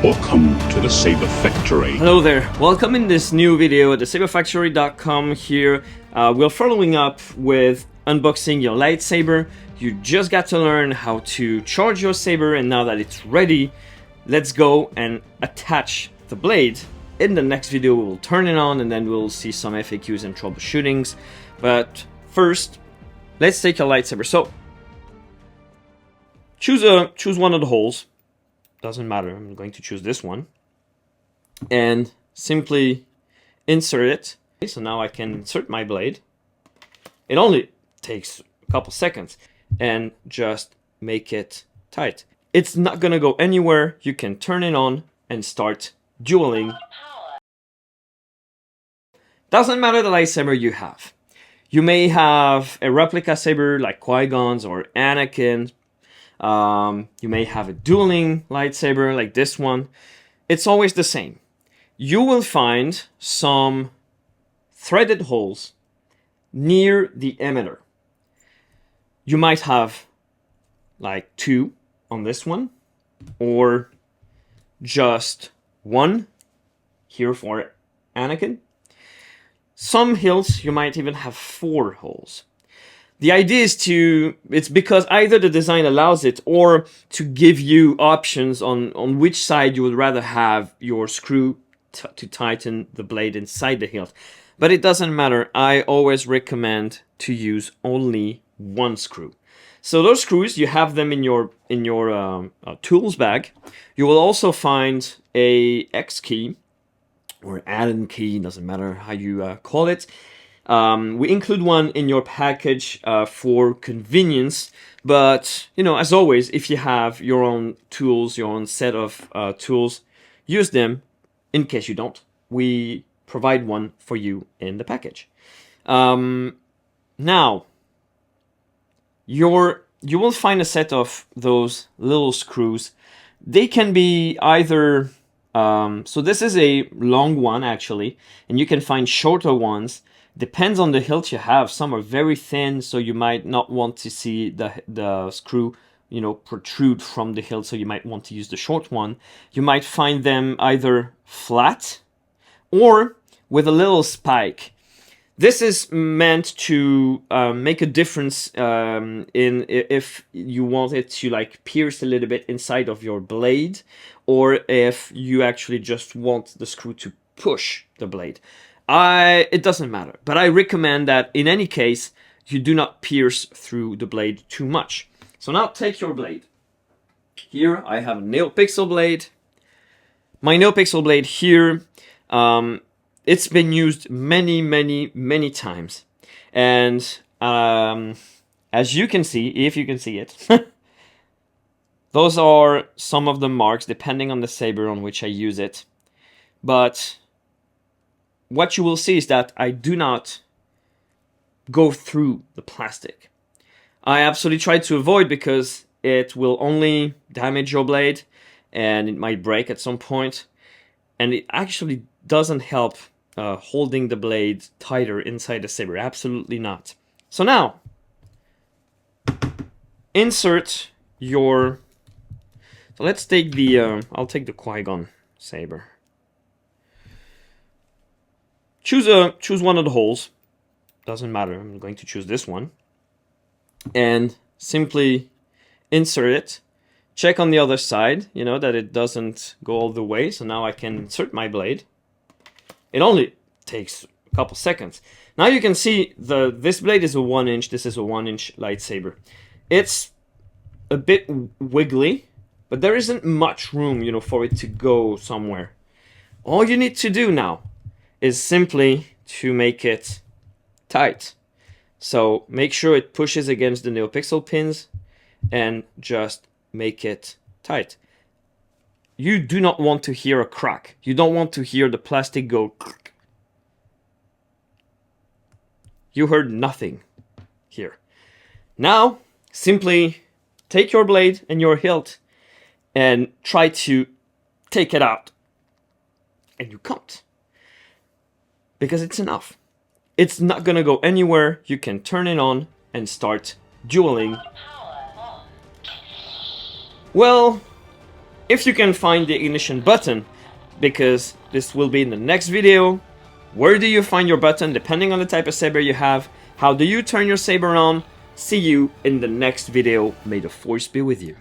Welcome to the Saber Factory. Hello there, welcome in this new video at the saberfactory.com here. We're following up with unboxing your lightsaber. You just got to learn how to charge your saber, and now that it's ready, let's go and attach the blade. In the next video we will turn it on and then we'll see some FAQs and troubleshootings. But first, let's take your lightsaber. So choose one of the holes. Doesn't matter, I'm going to choose this one. And simply insert it. Okay, so now I can insert my blade. It only takes a couple seconds. And just make it tight. It's not gonna go anywhere. You can turn it on and start dueling. Doesn't matter the lightsaber you have. You may have a replica saber like Qui-Gon's or Anakin. You may have a dueling lightsaber like this one. It's always the same. You will find some threaded holes near the emitter. You might have like 2 on this one, or just 1 here for Anakin. Some hilts you might even have 4 holes. The idea is it's because either the design allows it or to give you options on which side you would rather have your screw to tighten the blade inside the hilt. But it doesn't matter. I always recommend to use only 1 screw. So those screws, you have them in your tools bag. You will also find a X key or Allen key, doesn't matter how you call it. We include one in your package for convenience, but you know, as always, if you have your own tools, your own set of tools, use them. In case you don't, we provide one for you in the package. Now, you will find a set of those little screws. They can be either so this is a long one actually, and you can find shorter ones. Depends on the hilt you have. Some are very thin, so you might not want to see the screw, you know, protrude from the hilt, so you might want to use the short one. You might find them either flat or with a little spike. This is meant to make a difference in if you want it to like pierce a little bit inside of your blade, or if you actually just want the screw to push the blade. It doesn't matter, but I recommend that in any case you do not pierce through the blade too much. So now take your blade. Here I have a NeoPixel blade. My NeoPixel blade here, it's been used many times, and as you can see, if you can see it, those are some of the marks depending on the saber on which I use it. But what you will see is that I do not go through the plastic. I absolutely try to avoid, because it will only damage your blade and it might break at some point, and it actually doesn't help holding the blade tighter inside the saber. Absolutely not. So now, insert your... So let's take the... I'll take the Qui-Gon saber. Choose one of the holes. Doesn't matter, I'm going to choose this one. And simply insert it. Check on the other side, you know, that it doesn't go all the way. So now I can insert my blade. It only takes a couple seconds. Now you can see this blade is a 1-inch, this is a 1-inch lightsaber. It's a bit wiggly, but there isn't much room, you know, for it to go somewhere. All you need to do now is simply to make it tight. So make sure it pushes against the NeoPixel pins and just make it tight. You do not want to hear a crack. You don't want to hear the plastic go crack. You heard nothing here. Now, simply take your blade and your hilt and try to take it out. And you can't, because it's enough. It's not gonna go anywhere. You can turn it on and start dueling. Well, if you can find the ignition button, because this will be in the next video. Where do you find your button depending on the type of saber you have? How do you turn your saber on? See you in the next video. May the force be with you.